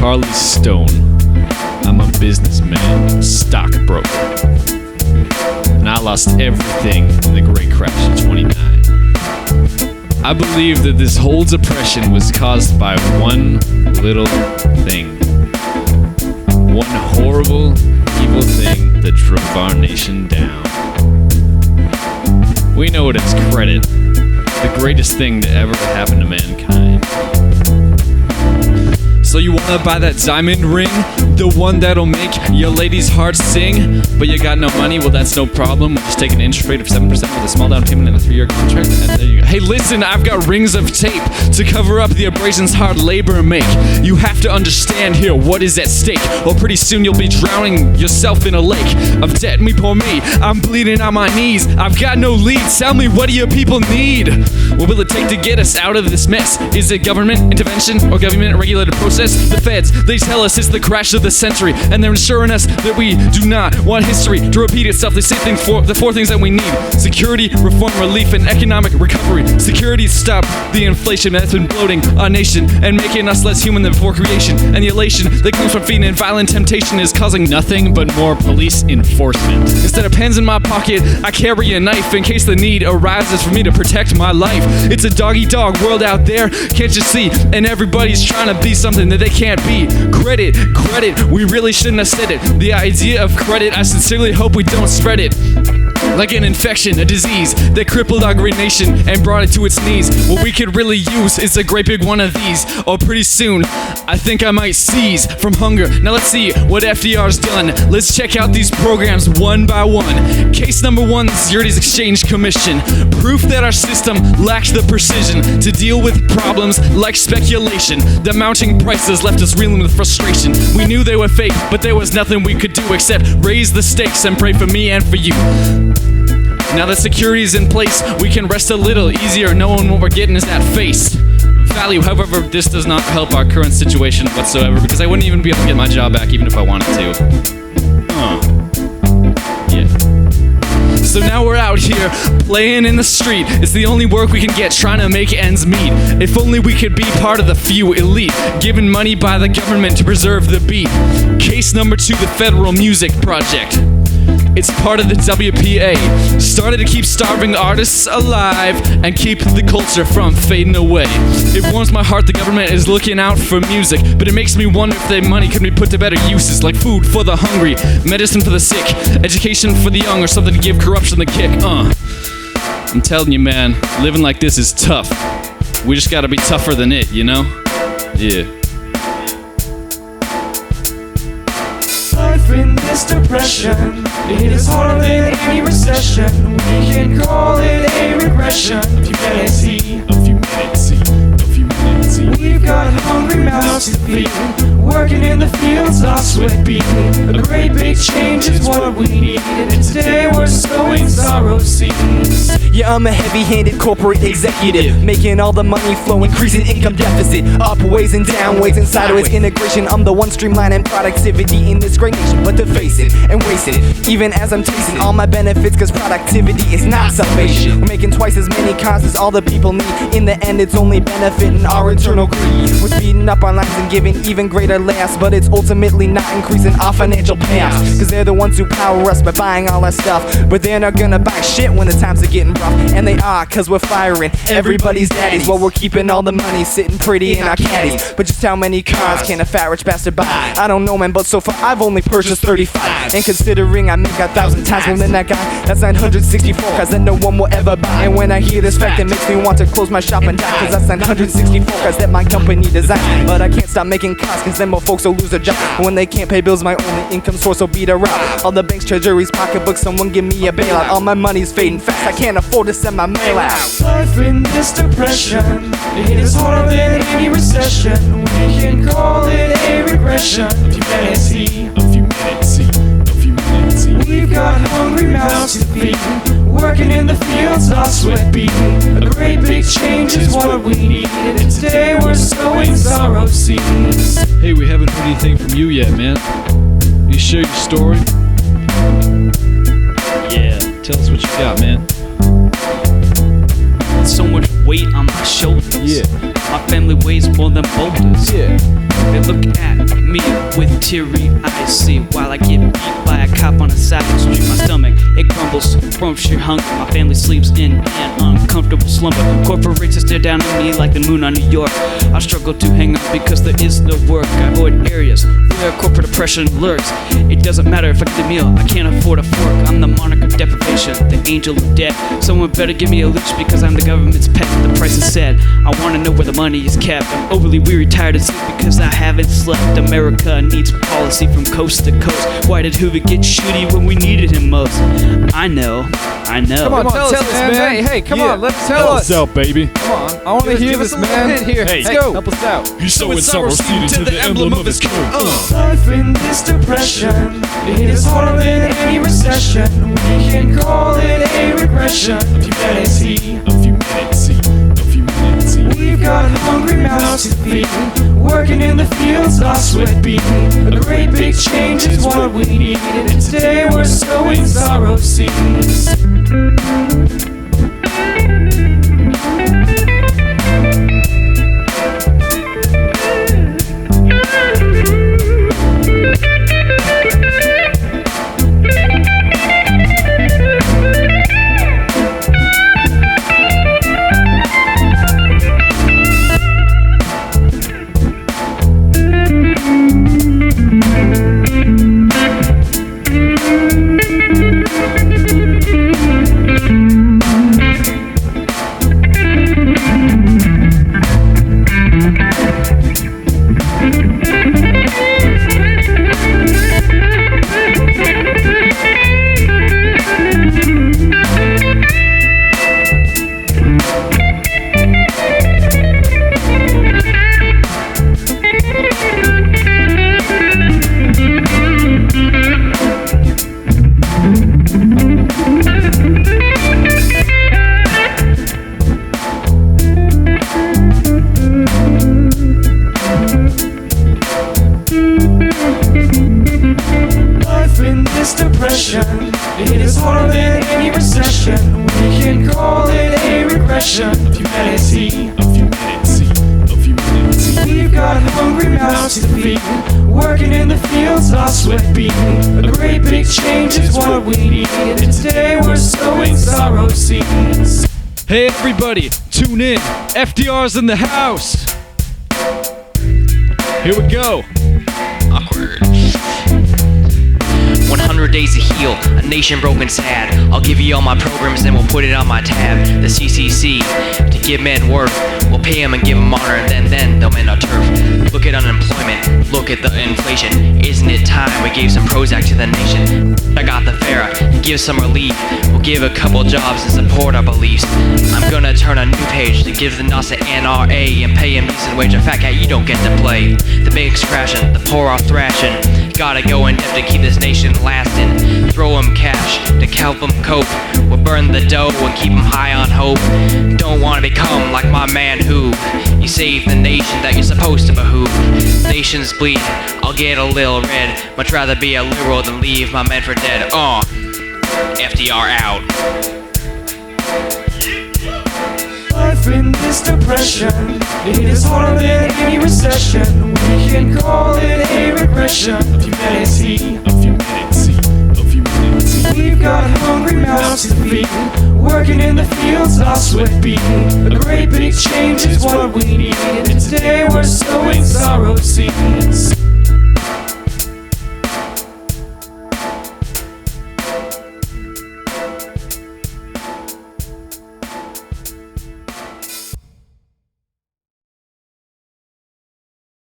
Charlie Stone. I'm a businessman, stockbroker. And I lost everything in the Great Crash of 29. I believe that this whole depression was caused by one little thing. One horrible, evil thing that drove our nation down. We know it as credit, the greatest thing to ever happen to mankind. So you wanna buy that diamond ring? The one that'll make your lady's heart sing? But you got no money? Well, that's no problem. We'll just take an interest rate of 7% with a small down payment and a 3-year contract. And there you go. Hey, listen, I've got rings of tape to cover up the abrasions hard labor make. You have to understand here what is at stake, or pretty soon you'll be drowning yourself in a lake of debt. Me, poor me, I'm bleeding on my knees. I've got no leads. Tell me, what do you people need? What will it take to get us out of this mess? Is it government intervention or government-regulated process? The feds, they tell us it's the crash of the century, and they're ensuring us that we do not want history to repeat itself. They say the four things that we need: security, reform, relief, and economic recovery. Security to stop the inflation that's been bloating our nation and making us less human than before creation. And the elation that comes from feeding violent temptation is causing nothing but more police enforcement. Instead of pens in my pocket, I carry a knife in case the need arises for me to protect my life. It's a dog-eat-dog world out there, can't you see? And everybody's trying to be something that they can't be. Credit, we really shouldn't have said it. The idea of credit, I sincerely hope we don't spread it like an infection, a disease that crippled our great nation and brought it to its knees. What we could really use is a great big one of these, or pretty soon I think I might seize from hunger. Now let's see what FDR's done. Let's check out these programs one by one. Case number 1, the Securities Exchange Commission. Proof that our system lacks the precision to deal with problems like speculation. The mounting prices left us reeling with frustration. We knew they were fake, but there was nothing we could do except raise the stakes and pray for me and for you. Now that security's in place, we can rest a little easier knowing what we're getting is that face value. However, this does not help our current situation whatsoever, because I wouldn't even be able to get my job back even if I wanted to. Yeah. So now we're out here playing in the street. It's the only work we can get, trying to make ends meet. If only we could be part of the few elite, given money by the government to preserve the beat. Case number 2, the Federal Music Project. It's part of the WPA, started to keep starving artists alive and keep the culture from fading away. It warms my heart the government is looking out for music, but it makes me wonder if their money could be put to better uses, like food for the hungry, medicine for the sick, education for the young, or something to give corruption the kick. I'm telling you, man, living like this is tough. We just gotta be tougher than it, you know? Yeah. Life in this depression, it is harder than any recession. We can call it a regression of humanity. We've got hungry mouths to feed, working in the fields, our sweat beating. A great big change is what we need, and today we're sowing sorrow seeds. Yeah, I'm a heavy-handed corporate executive, making all the money flow, increasing income deficit, up ways and down ways and sideways integration. I'm the one streamlining productivity in this great nation, but to face it and waste it, even as I'm tasting all my benefits, cause productivity is not salvation. We're making twice as many cars as all the people need. In the end, it's only benefiting our internal greed. We're speeding up our lives and giving even greater laughs, but it's ultimately not increasing our financial payouts, cause they're the ones who power us by buying all our stuff, but they're not gonna buy shit when the times are getting rough. And they are, cause we're firing everybody's daddies while we're keeping all the money sitting pretty in our caddies. But just how many cars can a fat rich bastard buy? I don't know, man, but so far I've only purchased 35, and considering I make 1,000 times more than that guy, that's 964 cars that no one will ever buy. And when I hear this fact, it makes me want to close my shop and die, cause that's 964 cars that my company designed. But I can't stop making cars, cause then more folks will lose their job. When they can't pay bills, my only income source will be the rob. All the banks, treasuries, pocketbooks, someone give me a bailout. All my money's fading fast, I can't afford to send my mail out. Life in this depression, it is harder than any recession. We can call it a regression of humanity. We've got hungry mouths to feed, working in the fields, our sweat beating. A great big change is what we need, and today we're sowing sorrow seeds. Hey, we haven't heard anything from you yet, man. You share your story? Yeah, tell us what you got, man. So much weight on my shoulders. Yeah. My family weighs more than boulders. They look at me with teary eyes, see, while I get beat by a cop on a side street. My stomach, it grumbles from sheer hunger. My family sleeps in an uncomfortable slumber. Corporations stare down at me like the moon on New York. I struggle to hang on because there is no work. I avoid areas where corporate oppression lurks. It doesn't matter if I get a meal, I can't afford a fork. I'm the monarch of deprivation, the angel of debt. Someone better give me a leash because I'm the government's pet. The price is set, I wanna know where the money is kept. I'm overly weary, tired and sick because I haven't slept. America needs policy from coast to coast. Why did Hoover get shooty when we needed him most? I know. Come on, tell us, man. Hey, come on, let's tell us. What's up, baby? Come on, I want to hear this, man. Hey, let's go. Help us out. He's sowing sorrow seed into the emblem of his coat. Life in this depression, it is harder than any recession. We can call it a regression of humanity. We've got hungry mouths to feed, working in the fields, our sweat beating. A great big change is what we need, and today we're sowing sorrow seeds. It is harder than any recession. We can call it a regression of humanity. We've got hungry mouths to feed, working in the fields, our sweat beating. A great big change is what we need, and today we're sowing sorrow seeds. Hey everybody, tune in. FDR's in the house. Here we go. Awkward. 100 days to heal, a nation broken sad. I'll give you all my programs and we'll put it on my tab. The CCC, to give men worth. We'll pay them and give them honor, and then they'll mend our turf. Look at unemployment, look at the inflation. Isn't it time we gave some Prozac to the nation? I got the fare, give some relief. We'll give a couple jobs and support our beliefs. I'm gonna turn a new page to give the NASA NRA and pay him decent wage. A fat cat you don't get to play. The big's crashing, the poor are thrashing. Gotta go in depth to keep this nation lasting. Throw 'em cash to help 'em cope. We'll burn the dough and keep 'em high on hope. Don't wanna become like my man who you save the nation that you're supposed to behoove. Nations bleed, I'll get a little red. Much rather be a liberal than leave my men for dead. FDR out. Life in this depression, it is harder than any recession. We can call it a regression of humanity. We've got hungry mouths to feed, working in the fields, our sweat beating. A great big change is what we need, and today we're sowing sorrow seeds.